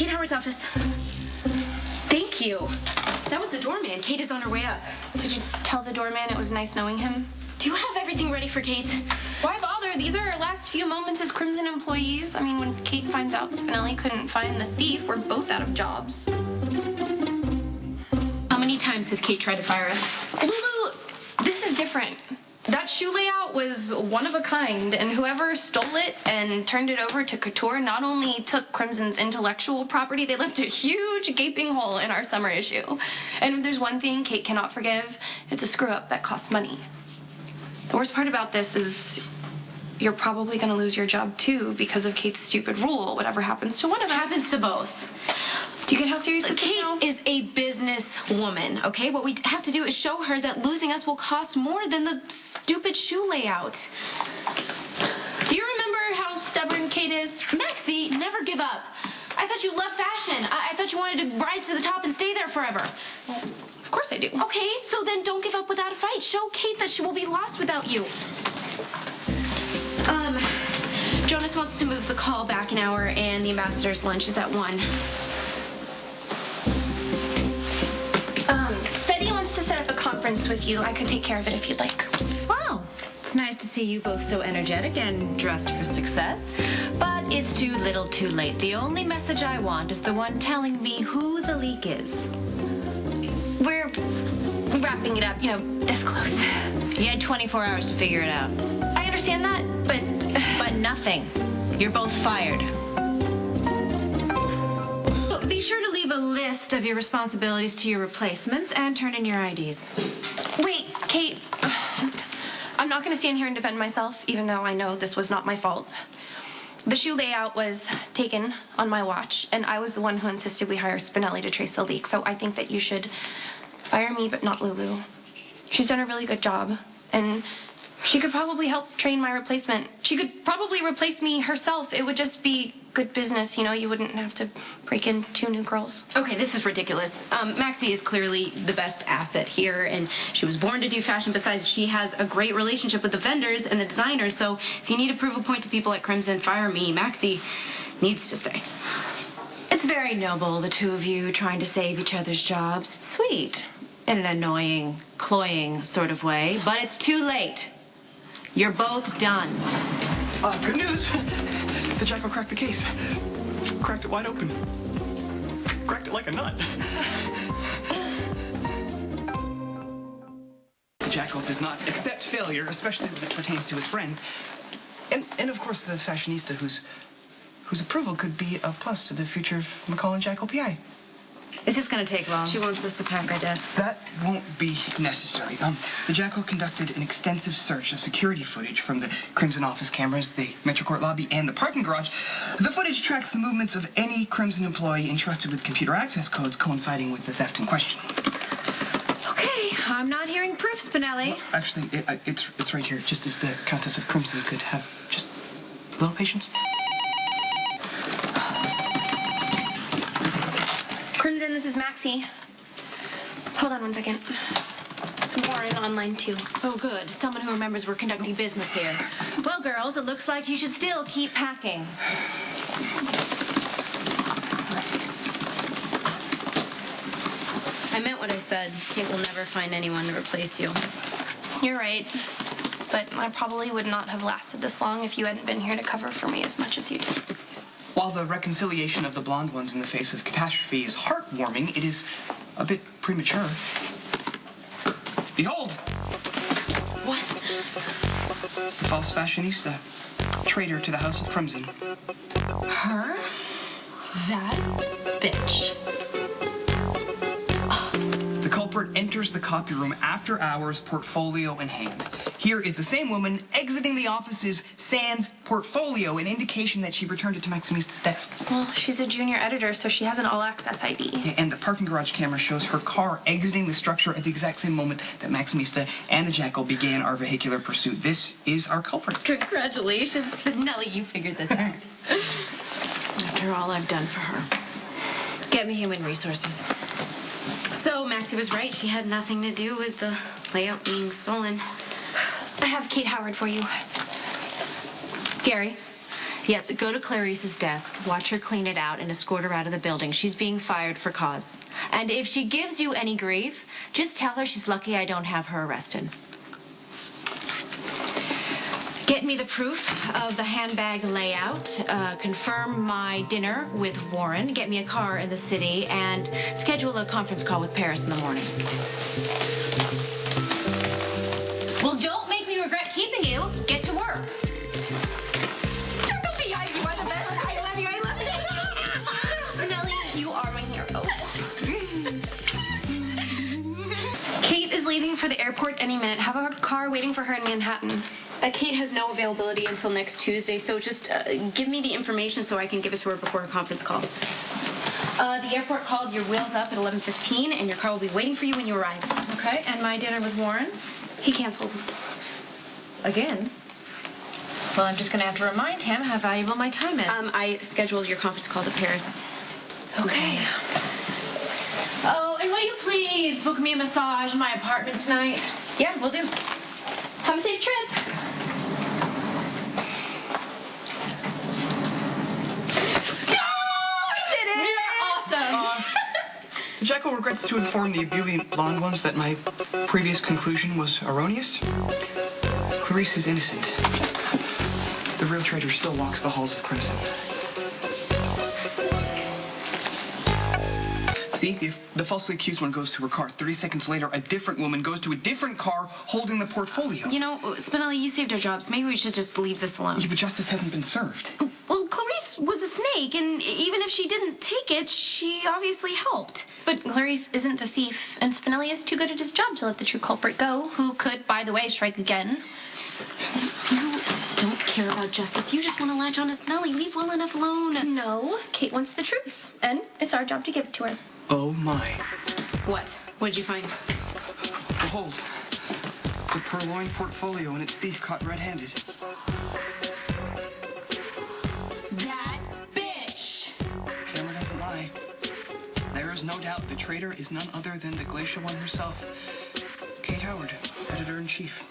Kate Howard's office. Thank you. That was the doorman. Kate is on her way up. Did you tell the doorman it was nice knowing him? Do you have everything ready for Kate? Why bother? These are our last few moments as Crimson employees. I mean, when Kate finds out Spinelli couldn't find the thief, we're both out of jobs. How many times has Kate tried to fire us? Lulu, this is different. That shoe layout was one of a kind, and whoever stole it and turned it over to Couture not only took Crimson's intellectual property, they left a huge gaping hole in our summer issue. And if there's one thing Kate cannot forgive, it's a screw-up that costs money. The worst part about this is you're probably going to lose your job, too, because of Kate's stupid rule. Whatever happens to one of us Happens to both. Do you get how serious this Kate is now? is a business woman, okay? What we have to do is show her that losing us will cost more than the stupid shoe layout. Do you remember how stubborn Kate is? Maxie, never give up. I thought you loved fashion. I thought you wanted to rise to the top and stay there forever. Well, of course I do. Okay, so then don't give up without a fight. Show Kate that she will be lost without you. Jonas wants to move the call back an hour, and the ambassador's lunch is at 1. Betty wants to set up a conference with you. I could take care of it if you'd like. Wow. It's nice to see you both so energetic and dressed for success. But it's too little too late. The only message I want is the one telling me who the leak is. We're wrapping it up, this close. You had 24 hours to figure it out. I understand that, but... But nothing. You're both fired. Be sure to leave a list of your responsibilities to your replacements and turn in your IDs. Wait, Kate. I'm not going to stand here and defend myself, even though I know this was not my fault. The shoe layout was taken on my watch, and I was the one who insisted we hire Spinelli to trace the leak, so I think that you should fire me, but not Lulu. She's done a really good job, and she could probably help train my replacement. She could probably replace me herself. It would just be good business, you wouldn't have to break in 2 new girls. Okay, this is ridiculous. Maxie is clearly the best asset here, and she was born to do fashion. Besides, she has a great relationship with the vendors and the designers, so if you need to prove a point to people at Crimson, fire me. Maxie needs to stay. It's very noble, the two of you trying to save each other's jobs. It's sweet, in an annoying, cloying sort of way, but it's too late. You're both done. Good news. The Jackal cracked the case. Cracked it wide open. Cracked it like a nut. The Jackal does not accept failure, especially when it pertains to his friends. And of course, the fashionista whose approval could be a plus to the future of McCall and Jackal PI. Is this going to take long? She wants us to pack our desks. That won't be necessary. The Jackal conducted an extensive search of security footage from the Crimson office cameras, the Metro Court lobby, and the parking garage. The footage tracks the movements of any Crimson employee entrusted with computer access codes coinciding with the theft in question. Okay, I'm not hearing proof, Spinelli. Well, actually, it's right here. Just if the Countess of Crimson could have just a little patience. Crimson, this is Maxie. Hold on 1 second. It's Warren online, too. Oh, good. Someone who remembers we're conducting business here. Well, girls, it looks like you should still keep packing. I meant what I said. Kate will never find anyone to replace you. You're right. But I probably would not have lasted this long if you hadn't been here to cover for me as much as you did. While the reconciliation of the blonde ones in the face of catastrophe is heartwarming, it is a bit premature. Behold! What? The false fashionista. Traitor to the House of Crimson. Her? That bitch. The culprit enters the copy room after hours, portfolio in hand. Here is the same woman exiting the office's sans portfolio, an indication that she returned it to Maximista's desk. Well, she's a junior editor, so she has an all-access ID. Yeah, and the parking garage camera shows her car exiting the structure at the exact same moment that Maximista and the Jackal began our vehicular pursuit. This is our culprit. Congratulations, Spinelli, you figured this out. After all I've done for her. Get me human resources. So Maxie was right. She had nothing to do with the layout being stolen. I have Kate Howard for you. Gary, Yes, go to Clarice's desk, watch her clean it out, and escort her out of the building. She's being fired for cause. And if she gives you any grief, just tell her she's lucky I don't have her arrested. Get me the proof of the handbag layout, confirm my dinner with Warren, get me a car in the city, and schedule a conference call with Paris in the morning. Well, don't make me regret keeping you. Get to work. You are the best. I love you. I love you. Spinelli, you are my hero. Kate is leaving for the airport any minute. Have a car waiting for her in Manhattan. Kate has no availability until next Tuesday, so just give me the information so I can give it to her before her conference call. The airport called your wheels up at 11:15, and your car will be waiting for you when you arrive. Okay, and my dinner with Warren? He canceled. Again? Well, I'm just going to have to remind him how valuable my time is. I scheduled your conference call to Paris. Okay. Oh, and will you please book me a massage in my apartment tonight? Yeah, we'll do. Have a safe trip. Jacko regrets to inform the ebullient blonde ones that my previous conclusion was erroneous. Clarice is innocent. The real traitor still walks the halls of Crimson. See, the falsely accused one goes to her car. 30 seconds later, a different woman goes to a different car holding the portfolio. You know, Spinelli, you saved our jobs. Maybe we should just leave this alone. Yeah, but justice hasn't been served. Well, Clarice was a snake, and even if she didn't take it, she obviously helped. But Clarice isn't the thief, and Spinelli is too good at his job to let the true culprit go, who could, by the way, strike again. You don't care about justice. You just want to latch on to Spinelli. Leave well enough alone. No, Kate wants the truth, and it's our job to give it to her. Oh, my. What? What did you find? Behold, the purloined portfolio and its thief caught red-handed. That bitch! Camera doesn't lie. There is no doubt the traitor is none other than the Glacial One herself, Kate Howard, editor-in-chief.